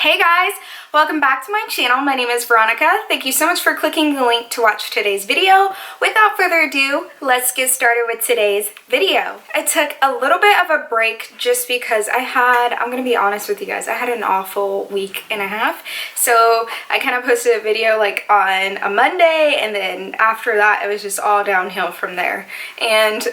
Hey guys, welcome back to my channel. My name is Veronica. Thank you so much for clicking the link to watch today's video. Without further ado, let's get started with today's video. I took a little bit of a break just because I'm gonna be honest with you guys, I had an awful week and a half. So I kind of posted a video like on a Monday, and then after that it was just all downhill from there. And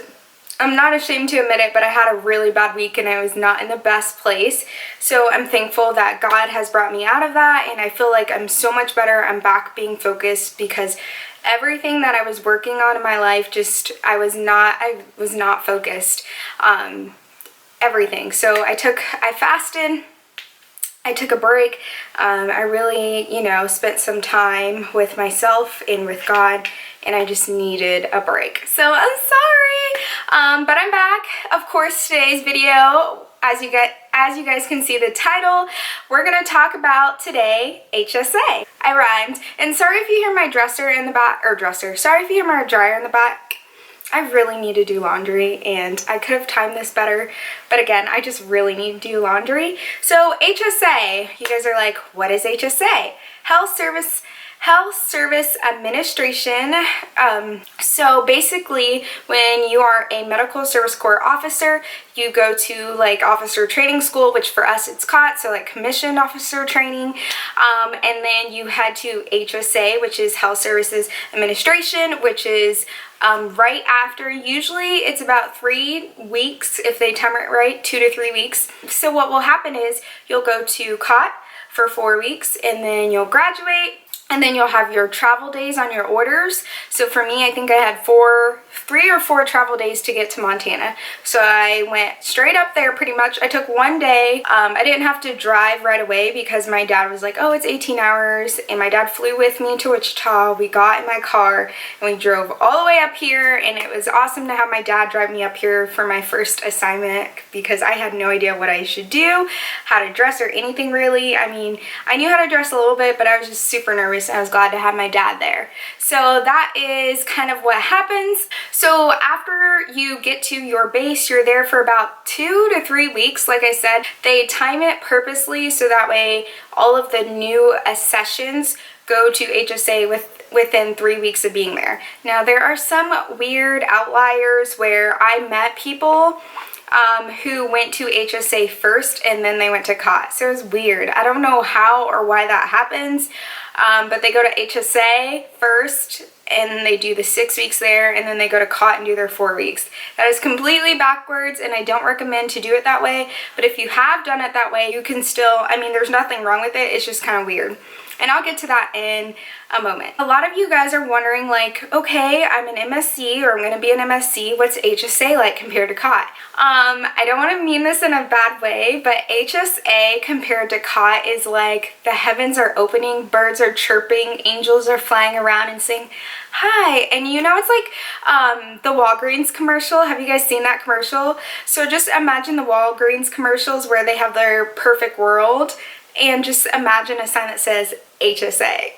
I'm not ashamed to admit it, but I had a really bad week and I was not in the best place. So I'm thankful that God has brought me out of that, and I feel like I'm so much better. I'm back being focused because everything that I was working on in my life, I was not focused. Everything. So I fasted. I took a break. I really, spent some time with myself and with God, and I just needed a break. So I'm sorry, but I'm back. Of course, today's video, as you guys can see the title, we're gonna talk about today HSA. I rhymed. And sorry if you hear my sorry if you hear my dryer in the back. I really need to do laundry, and I could have timed this better, but again, I just really need to do laundry. So HSA, you guys are like, what is HSA? Health Service Administration. So basically, when you are a Medical Service Corps officer, you go to like officer training school, which for us it's COT, so like commissioned officer training, and then you head to HSA, which is Health Services Administration, which is right after. Usually it's about 3 weeks if they time it right, 2 to 3 weeks. So what will happen is you'll go to COT for 4 weeks, and then you'll graduate, and then you'll have your travel days on your orders. So for me, I think I had 3 or 4 travel days to get to Montana. So I went straight up there pretty much. I took 1 day. I didn't have to drive right away because my dad was like, oh, it's 18 hours. And my dad flew with me to Wichita. We got in my car and we drove all the way up here. And it was awesome to have my dad drive me up here for my first assignment because I had no idea what I should do, how to dress or anything really. I mean, I knew how to dress a little bit, but I was just super nervous. I was glad to have my dad there. So that is kind of what happens. So after you get to your base, you're there for about 2 to 3 weeks. Like I said, they time it purposely so that way all of the new accessions go to HSA within 3 weeks of being there. Now there are some weird outliers where I met people who went to HSA first and then they went to COT. So it was weird. I don't know how or why that happens, but they go to HSA first and they do the 6 weeks there, and then they go to COT and do their 4 weeks. That is completely backwards, and I don't recommend to do it that way. But if you have done it that way, you can still, I mean, there's nothing wrong with it. It's just kind of weird. And I'll get to that in a moment. A lot of you guys are wondering like, okay, I'm an MSC or I'm going to be an MSC. What's HSA like compared to COT? I don't want to mean this in a bad way, but HSA compared to COT is like the heavens are opening, birds are chirping, angels are flying around and saying, hi. And it's like the Walgreens commercial. Have you guys seen that commercial? So just imagine the Walgreens commercials where they have their perfect world, and just imagine a sign that says HSA.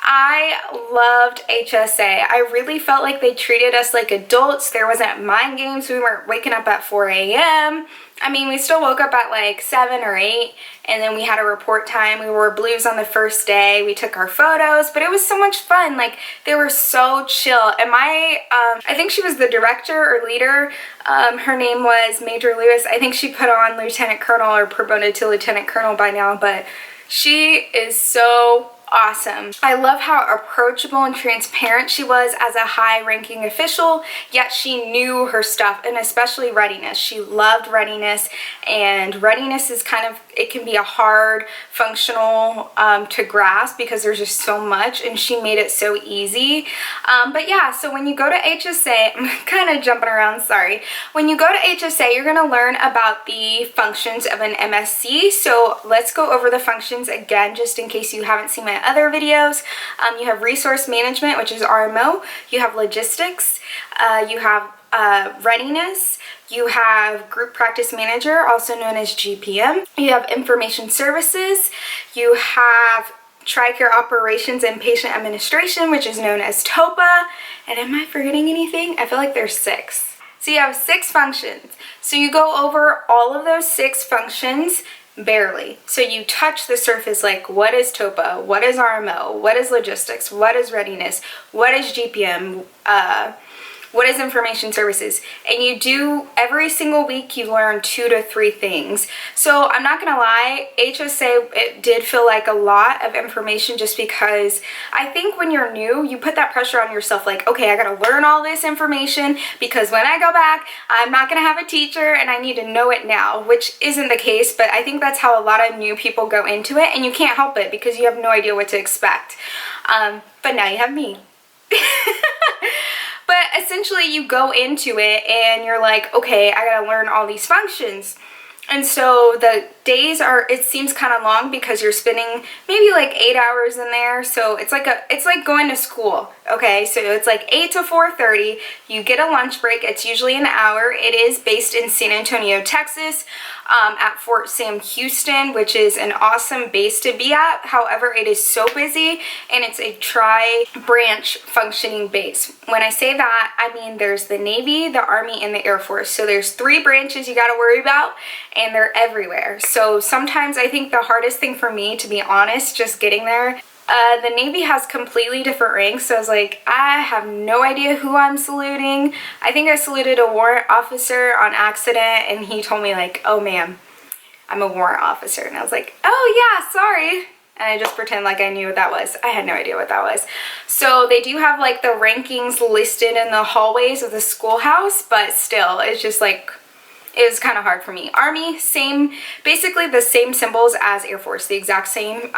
I loved HSA. I really felt like they treated us like adults. There wasn't mind games. We weren't waking up at 4 a.m. I mean, we still woke up at like 7 or 8, and then we had a report time. We wore blues on the first day. We took our photos, but it was so much fun. Like, they were so chill. And I think she was the director or leader. Her name was Major Lewis. I think she put on Lieutenant Colonel or promoted to Lieutenant Colonel by now, but she is so awesome. I love how approachable and transparent she was as a high-ranking official, yet she knew her stuff, and especially readiness. She loved readiness, and readiness is it can be a hard functional to grasp because there's just so much, and she made it so easy. But yeah, so when you go to HSA, I'm kind of jumping around, sorry. When you go to HSA, you're going to learn about the functions of an MSC. So let's go over the functions again, just in case you haven't seen my other videos. You have resource management, which is RMO. You have logistics. You have readiness. You have group practice manager, also known as GPM. You have information services. You have TRICARE operations and patient administration, which is known as TOPA. And am I forgetting anything? I feel like there's 6. So you have 6 functions. So you go over all of those 6 functions Barely. So you touch the surface, like what is TOPA, what is RMO, what is logistics, what is readiness, what is GPM, what is information services, and you do every single week you learn 2 to 3 things. So I'm not gonna lie, HSA, it did feel like a lot of information, just because I think when you're new you put that pressure on yourself, like, okay, I gotta learn all this information because when I go back I'm not gonna have a teacher and I need to know it now, which isn't the case, but I think that's how a lot of new people go into it, and you can't help it because you have no idea what to expect. But now you have me. But essentially you go into it and you're like, okay, I gotta learn all these functions. And so the days are, it seems kind of long because you're spending maybe like 8 hours in there. So it's like going to school. Okay, so it's like 8 to 4:30. You get a lunch break. It's usually an hour. It is based in San Antonio, Texas, at Fort Sam Houston, which is an awesome base to be at. However, it is so busy, and it's a tri-branch functioning base. When I say that, I mean there's the Navy, the Army, and the Air Force. So there's 3 branches you got to worry about, and they're everywhere. So sometimes I think the hardest thing for me, to be honest, just getting there, the Navy has completely different ranks, so I was like, I have no idea who I'm saluting. I think I saluted a warrant officer on accident, and he told me like, oh ma'am, I'm a warrant officer. And I was like, oh yeah, sorry. And I just pretend like I knew what that was. I had no idea what that was. So they do have like the rankings listed in the hallways of the schoolhouse, but still, it's just like, it was kind of hard for me. Army, same, basically the same symbols as Air Force, the exact same.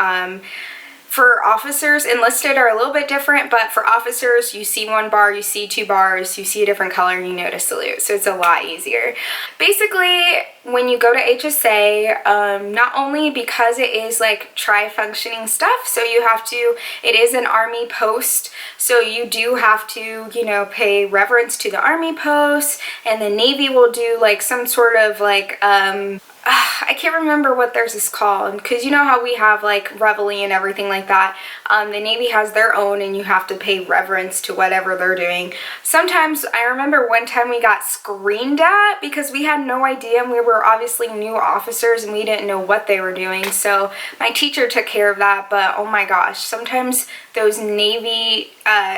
For officers, enlisted are a little bit different, but for officers, you see 1 bar, you see 2 bars, you see a different color, you know to salute. So it's a lot easier. Basically, when you go to HSA, not only because it is like tri-functioning stuff, so you have to, it is an Army post, so you do have to, you know, pay reverence to the Army post, and the Navy will do like some sort of like, I can't remember what theirs is called, because you know how we have like Reveille and everything like that. The Navy has their own, and you have to pay reverence to whatever they're doing. Sometimes, I remember one time we got screamed at because we had no idea, and we were obviously new officers and we didn't know what they were doing. So my teacher took care of that, but oh my gosh, sometimes those Navy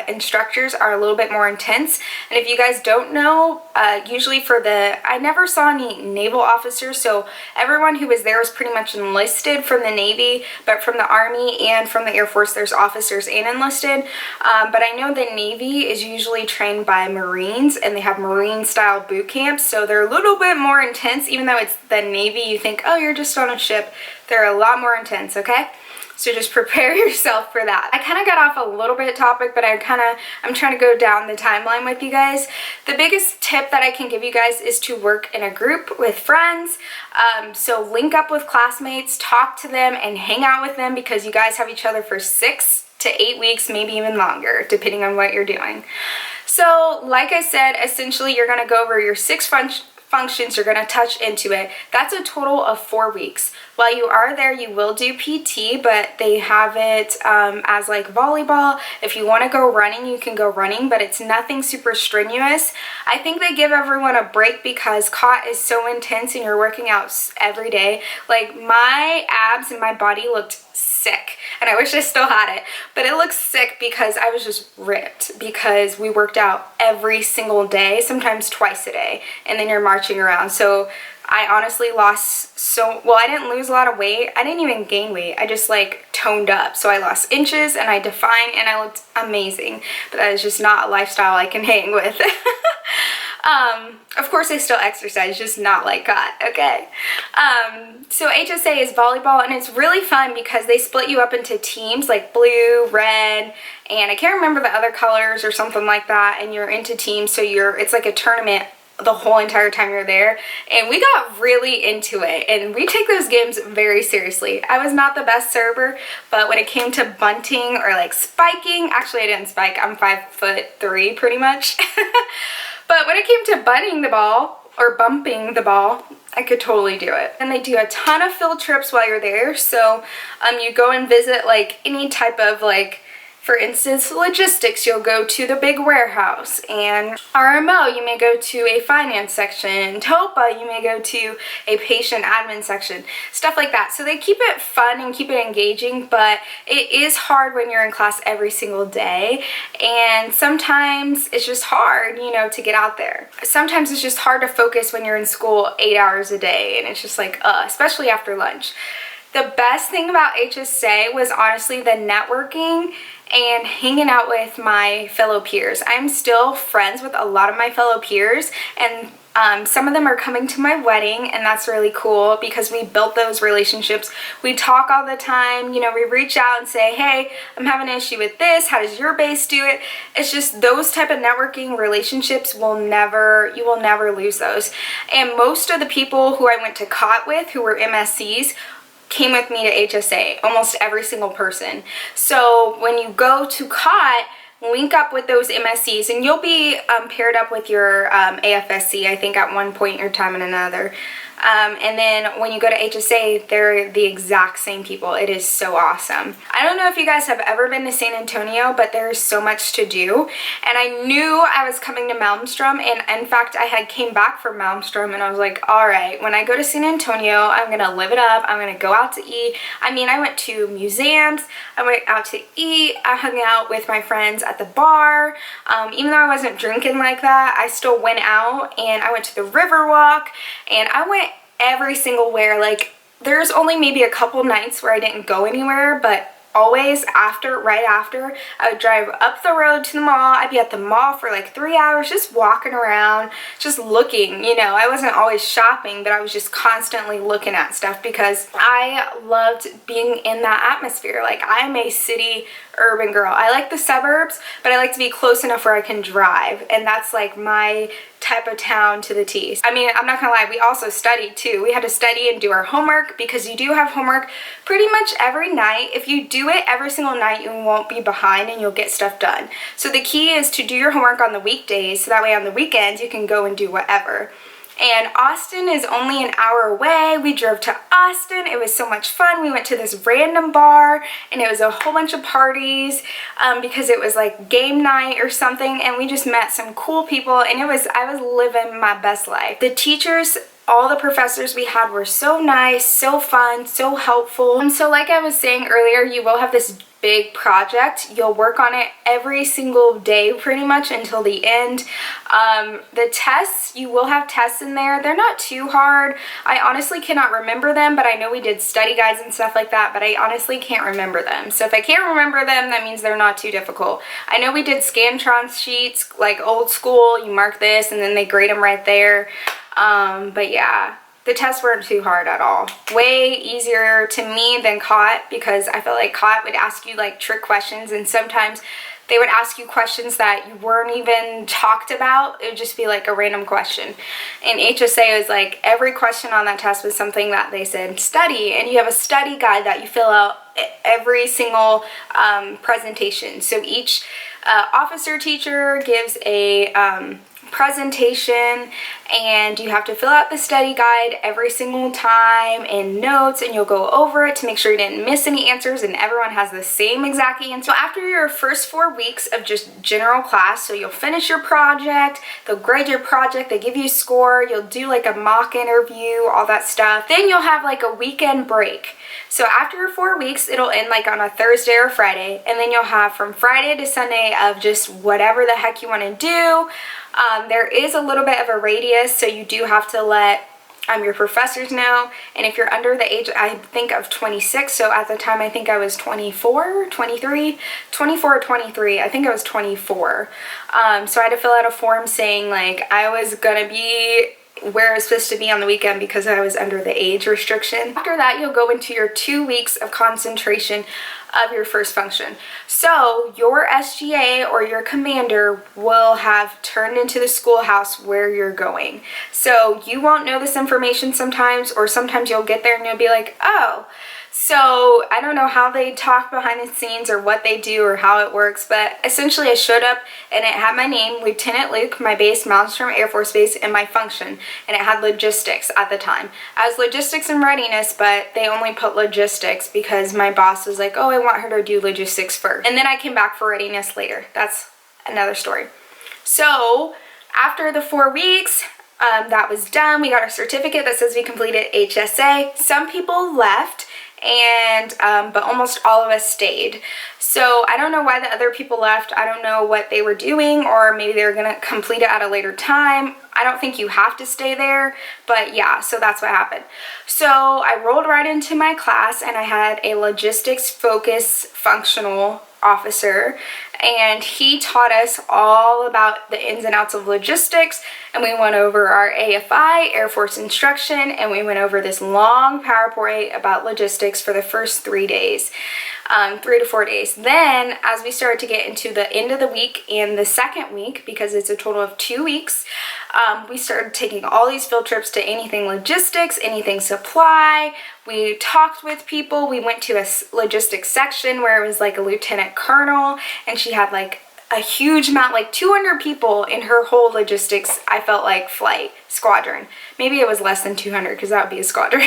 instructors are a little bit more intense. And if you guys don't know, usually for the, I never saw any naval officers, so everyone who was there was pretty much enlisted from the Navy, but from the Army and from the Air Force there's officers and enlisted. But I know the Navy is usually trained by Marines, and they have Marine style boot camps, so they're a little bit more intense. Even though it's the Navy, you think, oh, you're just on a ship. They're a lot more intense, okay? So just prepare yourself for that. I kind of got off a little bit topic, but I'm trying to go down the timeline with you guys. The biggest tip that I can give you guys is to work in a group with friends. So link up with classmates, talk to them, and hang out with them, because you guys have each other for 6 to 8 weeks, maybe even longer, depending on what you're doing. So like I said, essentially you're going to go over your 6 functions, you're going to touch into it. That's a total of 4 weeks. While you are there, you will do PT, but they have it as like volleyball. If you want to go running, you can go running, but it's nothing super strenuous. I think they give everyone a break because COT is so intense and you're working out every day. Like, my abs and my body looked sick, and I wish I still had it, but it looks sick because I was just ripped, because we worked out every single day, sometimes twice a day, and then you're marching around. So I honestly lost I didn't lose a lot of weight. I didn't even gain weight. I just like toned up. So I lost inches and I defined and I looked amazing, but that is just not a lifestyle I can hang with. Of course I still exercise, just not like God, okay? So HSA is volleyball, and it's really fun because they split you up into teams, like blue, red, and I can't remember the other colors or something like that, and you're into teams, so it's like a tournament the whole entire time you're there, and we got really into it, and we take those games very seriously. I was not the best server, but when it came to bunting or like spiking, actually I didn't spike, I'm 5'3" pretty much. But when it came to bunting the ball or bumping the ball, I could totally do it. And they do a ton of field trips while you're there, so you go and visit like any type of like For instance, logistics, you'll go to the big warehouse, and RMO, you may go to a finance section. TOPA, you may go to a patient admin section, stuff like that. So they keep it fun and keep it engaging, but it is hard when you're in class every single day, and sometimes it's just hard, you know, to get out there. Sometimes it's just hard to focus when you're in school 8 hours a day, and it's just like, especially after lunch. The best thing about HSA was honestly the networking and hanging out with my fellow peers. I'm still friends with a lot of my fellow peers, and some of them are coming to my wedding, and that's really cool because we built those relationships. We talk all the time, you know, we reach out and say, hey, I'm having an issue with this, how does your base do it? It's just those type of networking relationships you will never lose those. And most of the people who I went to COT with, who were MSCs, came with me to HSA, almost every single person. So when you go to COT, link up with those MSCs, and you'll be paired up with your AFSC, I think, at one point in your time and another. And then when you go to HSA, they're the exact same people. It is so awesome. I don't know if you guys have ever been to San Antonio, but there's so much to do. And I knew I was coming to Malmstrom, and in fact, I had came back from Malmstrom, and I was like, all right, when I go to San Antonio, I'm gonna live it up. I'm gonna go out to eat. I mean, I went to museums, I went out to eat, I hung out with my friends at the bar. Even though I wasn't drinking like that, I still went out, and I went to the Riverwalk, and I went every single where. Like, there's only maybe a couple nights where I didn't go anywhere, but always right after, I would drive up the road to the mall. I'd be at the mall for like 3 hours just walking around, just looking, you know. I wasn't always shopping, but I was just constantly looking at stuff because I loved being in that atmosphere. Like, I'm a city urban girl. I like the suburbs, but I like to be close enough where I can drive, and that's like my type of town to the T. I mean, I'm not gonna lie, we also studied too. We had to study and do our homework because you do have homework pretty much every night. If you do it every single night, you won't be behind and you'll get stuff done. So the key is to do your homework on the weekdays, so that way on the weekends you can go and do whatever. And Austin is only an hour away. We drove to Austin. It was so much fun. We went to this random bar, and it was a whole bunch of parties because it was like game night or something, and we just met some cool people, and I was living my best life. The teachers, all the professors we had were so nice, so fun, so helpful. And so like I was saying earlier, you will have this big project. You'll work on it every single day pretty much until the end. The tests, you will have tests in there. They're not too hard. I honestly cannot remember them, but I know we did study guides and stuff like that, but I honestly can't remember them. So if I can't remember them, that means they're not too difficult. I know we did Scantron sheets, like old school. You mark this and then they grade them right there. But yeah, the tests weren't too hard at all. Way easier to me than COT, because I felt like COT would ask you like trick questions, and sometimes they would ask you questions that you weren't even talked about. It would just be like a random question. And HSA was like, every question on that test was something that they said study, and you have a study guide that you fill out every single presentation. So each officer teacher gives a presentation, and you have to fill out the study guide every single time and notes, and you'll go over it to make sure you didn't miss any answers and everyone has the same exact answer. So after your first 4 weeks of just general class, so you'll finish your project, they'll grade your project, they give you a score, you'll do like a mock interview, all that stuff. Then you'll have like a weekend break. So after your 4 weeks, it'll end like on a Thursday or Friday, and then you'll have from Friday to Sunday of just whatever the heck you want to do. There is a little bit of a radius, so you do have to let your professors know. And if you're under the age, I think, of 26, so at the time I think I was 24 or 23, I think I was 24. So I had to fill out a form saying like I was gonna be where I was supposed to be on the weekend because I was under the age restriction. After that, you'll go into your 2 weeks of concentration of your first function. So your SGA or your commander will have turned into the schoolhouse where you're going. So you won't know this information sometimes, or sometimes you'll get there and you'll be like, oh, so I don't know how they talk behind the scenes or what they do or how it works, but essentially I showed up and it had my name, Lieutenant Luke, my base, Malmstrom Air Force Base, and my function, and it had logistics at the time. I was logistics and readiness, but they only put logistics because my boss was like, oh, I want her to do logistics first. And then I came back for readiness later. That's another story. So after the 4 weeks, that was done. We got our certificate that says we completed HSA. Some people left, and but almost all of us stayed. So I don't know why the other people left. I don't know what they were doing, or maybe they were gonna complete it at a later time. I don't think you have to stay there, but yeah, so that's what happened. So I rolled right into my class, and I had a logistics focus functional officer, and he taught us all about the ins and outs of logistics, and we went over our AFI, Air Force Instruction, and we went over this long PowerPoint about logistics for the first 3 days. 3 to 4 days. Then as we started to get into the end of the week and the second week, because it's a total of 2 weeks, we started taking all these field trips to anything logistics, anything supply. We talked with people. We went to a logistics section where it was like a lieutenant colonel, and she had like a huge amount, like 200 people in her whole logistics, I felt like, flight squadron. Maybe it was less than 200 because that would be a squadron.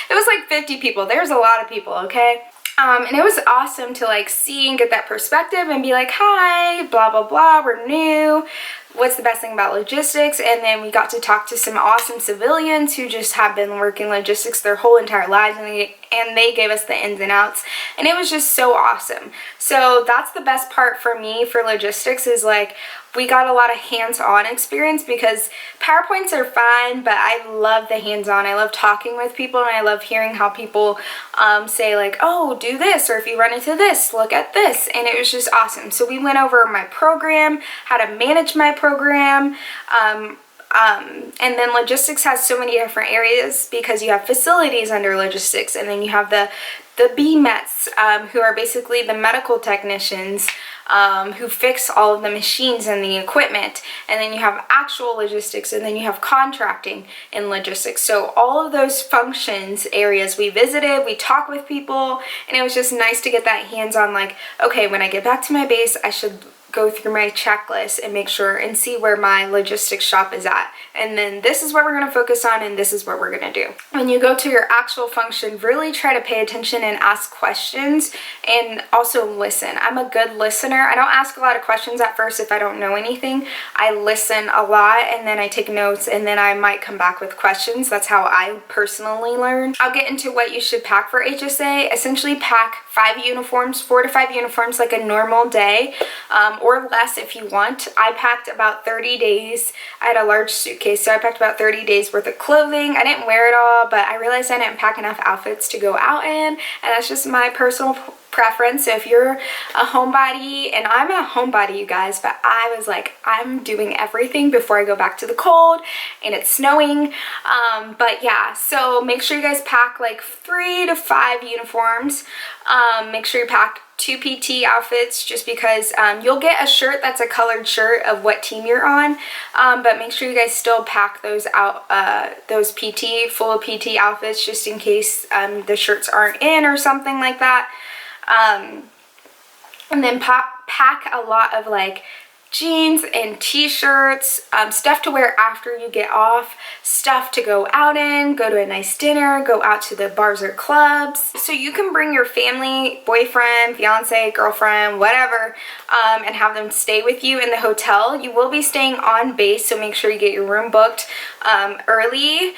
It was like 50 people. There's a lot of people, okay? And it was awesome to like see and get that perspective and be like, hi, blah, blah, blah, we're new. What's the best thing about logistics? And then we got to talk to some awesome civilians who just have been working logistics their whole entire lives, and they gave us the ins and outs, and it was just so awesome. So that's the best part for me for logistics, is like we got a lot of hands-on experience, because PowerPoints are fine, but I love the hands-on. I love talking with people, and I love hearing how people say like, oh, do this, or if you run into this, look at this, and it was just awesome. So we went over my program, how to manage my program, and then logistics has so many different areas, because you have facilities under logistics, and then you have the BMETs, who are basically the medical technicians, who fix all of the machines and the equipment, and then you have actual logistics, and then you have contracting in logistics. So all of those functions areas we visited, we talked with people, and it was just nice to get that hands-on, like, okay, when I get back to my base, I should go through my checklist and make sure and see where my logistics shop is at, and then this is what we're going to focus on, and this is what we're going to do. When you go to your actual function, really try to pay attention and ask questions, and also listen. I'm a good listener. I don't ask a lot of questions at first if I don't know anything. I listen a lot, and then I take notes, and then I might come back with questions. That's how I personally learn. I'll get into what you should pack for HSA. Essentially pack 5 uniforms, 4 to 5 uniforms, like a normal day, or less if you want. I packed about 30 days. I had a large suitcase, so I packed about 30 days worth of clothing. I didn't wear it all, but I realized I didn't pack enough outfits to go out in, and that's just my personal preference. So if you're a homebody, and I'm a homebody, you guys, but I was like, I'm doing everything before I go back to the cold, and it's snowing. But yeah, so make sure you guys pack like 3 to 5 uniforms. Make sure you pack 2 PT outfits, just because you'll get a shirt that's a colored shirt of what team you're on, but make sure you guys still pack those out, those full of PT outfits, just in case the shirts aren't in or something like that. And then pack a lot of like jeans and t-shirts, stuff to wear after you get off, stuff to go out in, go to a nice dinner, go out to the bars or clubs. So you can bring your family, boyfriend, fiance, girlfriend, whatever, and have them stay with you in the hotel. You will be staying on base, so make sure you get your room booked early.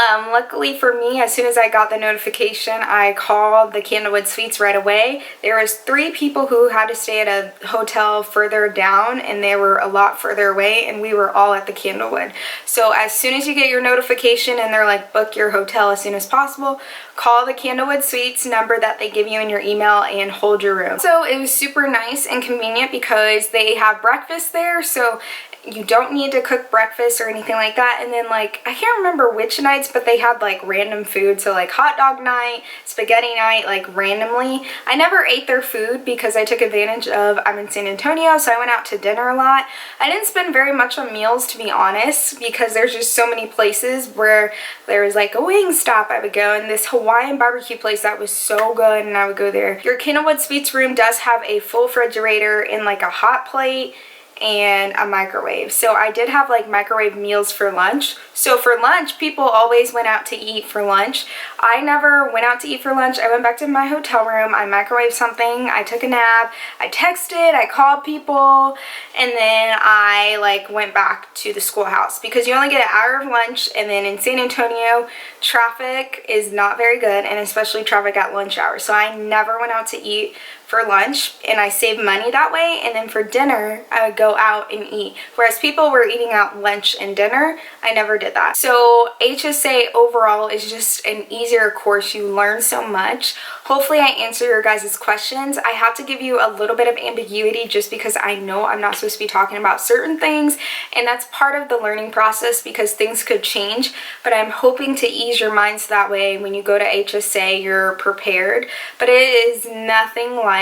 Luckily for me, as soon as I got the notification, I called the Candlewood Suites right away. There was 3 people who had to stay at a hotel further down, and they were a lot further away, and we were all at the Candlewood. So as soon as you get your notification and they're like, book your hotel as soon as possible, call the Candlewood Suites number that they give you in your email and hold your room. So it was super nice and convenient, because they have breakfast there, so you don't need to cook breakfast or anything like that. And then like, I can't remember which nights, but they had like random food, so like hot dog night, spaghetti night, like randomly. I never ate their food because I took advantage of, I'm in San Antonio, so I went out to dinner a lot. I didn't spend very much on meals, to be honest, because there's just so many places where there was like a wing stop I would go, and this Hawaiian barbecue place that was so good, and I would go there. Your Candlewood Suites room does have a full refrigerator and like a hot plate and a microwave. So I did have like microwave meals for lunch. So for lunch, people always went out to eat for lunch. I never went out to eat for lunch. I went back to my hotel room, I microwaved something, I took a nap, I texted, I called people, and then I like went back to the schoolhouse because you only get an hour of lunch, and then in San Antonio, traffic is not very good, and especially traffic at lunch hour. So I never went out to eat for lunch, and I saved money that way, and then for dinner I would go out and eat. Whereas people were eating out lunch and dinner, I never did that. So HSA overall is just an easier course. You learn so much. Hopefully I answer your guys' questions. I have to give you a little bit of ambiguity just because I know I'm not supposed to be talking about certain things, and that's part of the learning process because things could change, but I'm hoping to ease your minds that way when you go to HSA you're prepared. But it is nothing like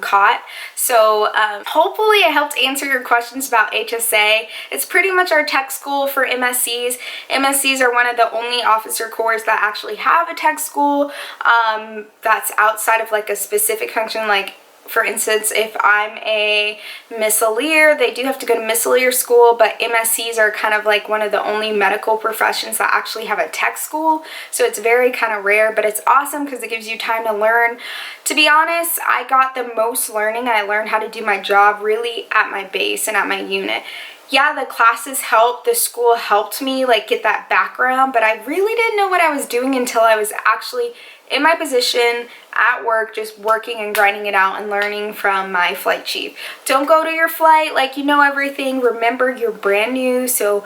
COT. So hopefully I helped answer your questions about HSA. It's pretty much our tech school for MSCs. MSCs are one of the only officer corps that actually have a tech school that's outside of like a specific function. Like for instance, if I'm a missileer, they do have to go to missileer school, but MSCs are kind of like one of the only medical professions that actually have a tech school. So it's very kind of rare, but it's awesome because it gives you time to learn. To be honest, I got the most learning. I learned how to do my job really at my base and at my unit. Yeah, the classes helped, the school helped me like get that background, but I really didn't know what I was doing until I was actually in my position at work, just working and grinding it out and learning from my flight chief. Don't go to your flight like you know everything. Remember, you're brand new, so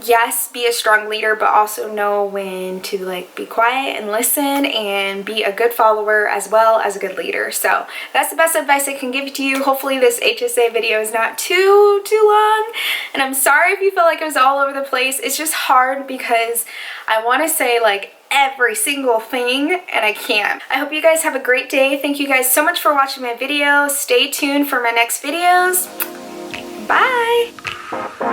yes, be a strong leader, but also know when to like be quiet and listen and be a good follower as well as a good leader. So that's the best advice I can give to you. Hopefully this HSA video is not too long, and I'm sorry if you felt like it was all over the place. It's just hard because I want to say like every single thing and I can't. I hope you guys have a great day. Thank you guys so much for watching my video. Stay tuned for my next videos. Bye.